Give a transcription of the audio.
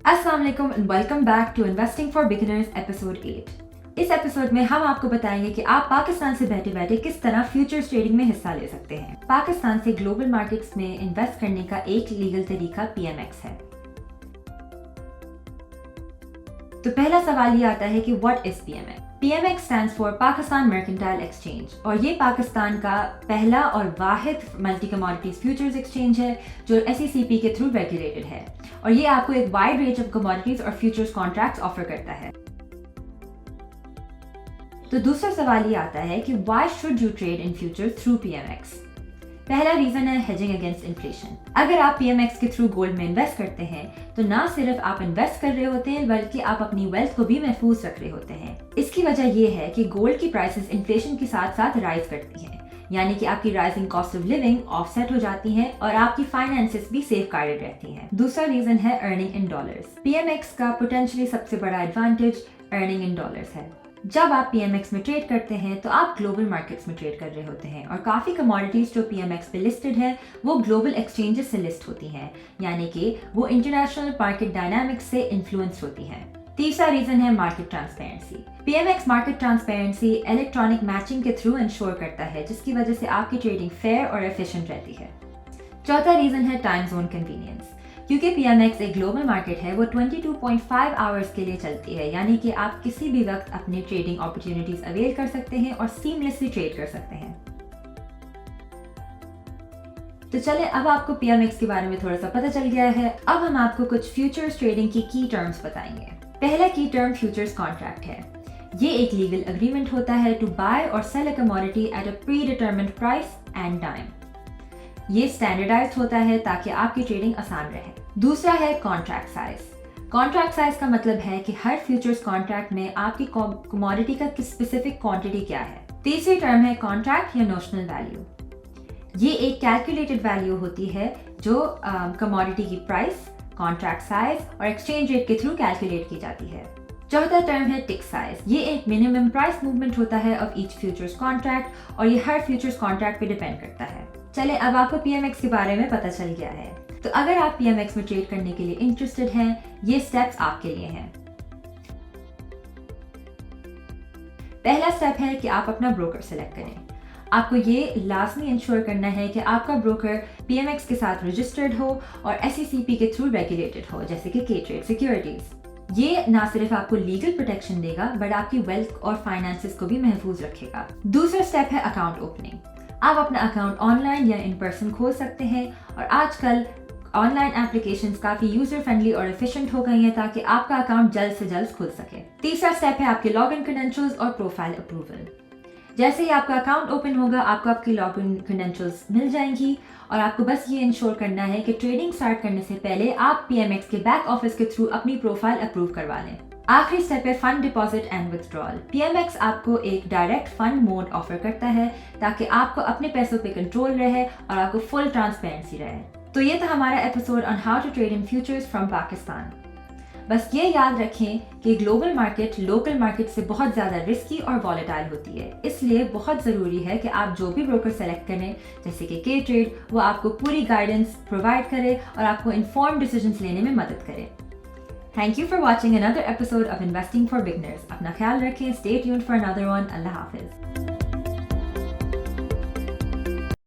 अस्सलाम वालेकुम and welcome back to investing for beginners episode 8। इस एपिसोड में हम आपको बताएंगे कि आप पाकिस्तान से बैठे बैठे किस तरह फ्यूचर्स ट्रेडिंग में हिस्सा ले सकते हैं। पाकिस्तान से ग्लोबल मार्केट्स में इन्वेस्ट करने का एक लीगल तरीका PMEX है। तो पहला सवाल ये आता है कि what is PMEX? PMEX stands for Pakistan mercantile exchange और ये पाकिस्तान का पहला और वाहिद मल्टी कमोडिटीज फ्यूचर्स एक्सचेंज है जो SECP के थ्रू रेगुलेटेड है और ये आपको एक वाइड रेंज ऑफ कमोडिटीज और फ्यूचर्स कॉन्ट्रैक्ट्स ऑफर करता है। तो दूसरा सवाल ये आता है कि why should you trade in futures through PMEX? पहला रीजन है हेजिंग अगेंस्ट इन्फ्लेशन। अगर आप PMEX के थ्रू गोल्ड में इन्वेस्ट करते हैं तो ना सिर्फ आप इन्वेस्ट कर रहे होते हैं बल्कि आप अपनी वेल्थ को भी महफूज रख रहे होते हैं। इसकी वजह ये है कि गोल्ड की प्राइसेस इन्फ्लेशन के साथ साथ राइज करती हैं, यानी कि आपकी rising cost of living offset हो जाती है और आपकी फाइनेंसेस भी सेफ गार्डेड रहती हैं। दूसरा रीजन है अर्निंग इन डॉलर्स। PMEX का पोटेंशियली सबसे बड़ा एडवांटेज अर्निंग इन डॉलर्स है। जब आप PMEX में ट्रेड करते हैं तो आप ग्लोबल मार्केट्स में ट्रेड कर रहे होते हैं और काफ़ी कमोडिटीज जो PMEX पे लिस्टेड हैं वो ग्लोबल एक्सचेंजेस से लिस्ट होती हैं, यानी कि वो इंटरनेशनल मार्केट डायनामिक्स से इन्फ्लुएंस होती हैं। तीसरा रीजन है market transparency. PMEX market transparency electronic matching के थ्रू इंश्योर करता है जिसकी वजह से आपकी ट्रेडिंग फेयर और एफिशिएंट रहती है। चौथा रीजन है टाइम जोन कन्वीनियंस। क्योंकि PMEX एक ग्लोबल मार्केट है वो 22.5 आवर्स के लिए चलती है, यानी कि आप किसी भी वक्त अपनी ट्रेडिंग अपॉर्चुनिटीज अवेल कर सकते हैं और सीमलेसली ट्रेड कर सकते हैं। तो चले अब आपको PMEX के बारे में थोड़ा सा पता चल गया है, अब हम आपको कुछ फ्यूचर्स ट्रेडिंग की की टर्म्स बताएंगे। पहला की टर्म फ्यूचर्स कॉन्ट्रैक्ट है। ये एक लीगल एग्रीमेंट होता है टू बाय और sell a commodity at a predetermined price and time. ये स्टैंडर्डाइज्ड होता है ताकि आपकी ट्रेडिंग आसान रहे। दूसरा है कॉन्ट्रैक्ट साइज। कॉन्ट्रैक्ट साइज का मतलब है कि हर फ्यूचर्स कॉन्ट्रैक्ट में आपकी कमोडिटी का स्पेसिफिक क्वांटिटी क्या है। तीसरी टर्म है कॉन्ट्रैक्ट या नोशनल वैल्यू। ये एक कैलकुलेटेड वैल्यू होती है जो कमोडिटी की प्राइस, कॉन्ट्रैक्ट साइज और एक्सचेंज रेट के थ्रू कैलकुलेट की जाती है। चौथा टर्म है टिक साइज। ये एक मिनिमम प्राइस मूवमेंट होता है ऑफ ईच फ्यूचर्स कॉन्ट्रैक्ट और ये हर फ्यूचर्स कॉन्ट्रैक्ट पे डिपेंड करता है। चले अब आपको PMEX के बारे में पता चल गया है, तो अगर आप PMEX में ट्रेड करने के लिए इंटरेस्टेड हैं, ये स्टेप्स आपके लिए हैं। पहला स्टेप है कि आप अपना ब्रोकर सेलेक्ट करें। आपको ये लाजमी इंश्योर करना है कि आपका ब्रोकर PMEX के साथ रजिस्टर्ड हो और SECP के थ्रू रेगुलेटेड हो, जैसे कि KTrade सिक्योरिटीज। ये ना सिर्फ आपको लीगल प्रोटेक्शन देगा बट आपकी वेल्थ और फाइनेंसेस को भी महफूज रखेगा। दूसरा स्टेप है अकाउंट ओपनिंग। आप अपना अकाउंट ऑनलाइन या इन पर्सन खोल सकते हैं और आजकल ऑनलाइन एप्लीकेशंस काफी यूजर फ्रेंडली और एफिशिएंट हो गई हैं ताकि आपका अकाउंट जल्द से जल्द खुल सके। तीसरा स्टेप है आपके लॉगिन क्रेडेंशियल्स और प्रोफाइल अप्रूवल। जैसे ही आपका अकाउंट ओपन होगा आपको आपकी लॉगिन क्रेडेंशियल्स मिल जाएंगी और आपको बस ये इंश्योर करना है कि ट्रेडिंग स्टार्ट करने से पहले आप PMEX के बैक ऑफिस के थ्रू अपनी प्रोफाइल अप्रूव करवा लें। आखिरी स्टेप है fund deposit and withdrawal. PMEX आपको एक डायरेक्ट फंड मोड ऑफर करता है ताकि आपको अपने पैसों पे कंट्रोल रहे और आपको फुल ट्रांसपेरेंसी रहे। तो ये था हमारा episode on how to trade in futures from Pakistan. बस ये याद रखें कि ग्लोबल मार्केट लोकल मार्केट से बहुत ज़्यादा रिस्की और वॉलेटाइल होती है, इसलिए बहुत ज़रूरी है कि आप जो भी ब्रोकर सेलेक्ट करें जैसे कि KTrade, वो आपको पूरी गाइडेंस प्रोवाइड करे और आपको इन्फॉर्म्ड डिसीजंस लेने में मदद करे। Thank you for watching another episode of Investing for Beginners. अपना ख्याल रखें, stay tuned for another one. Allah Hafiz.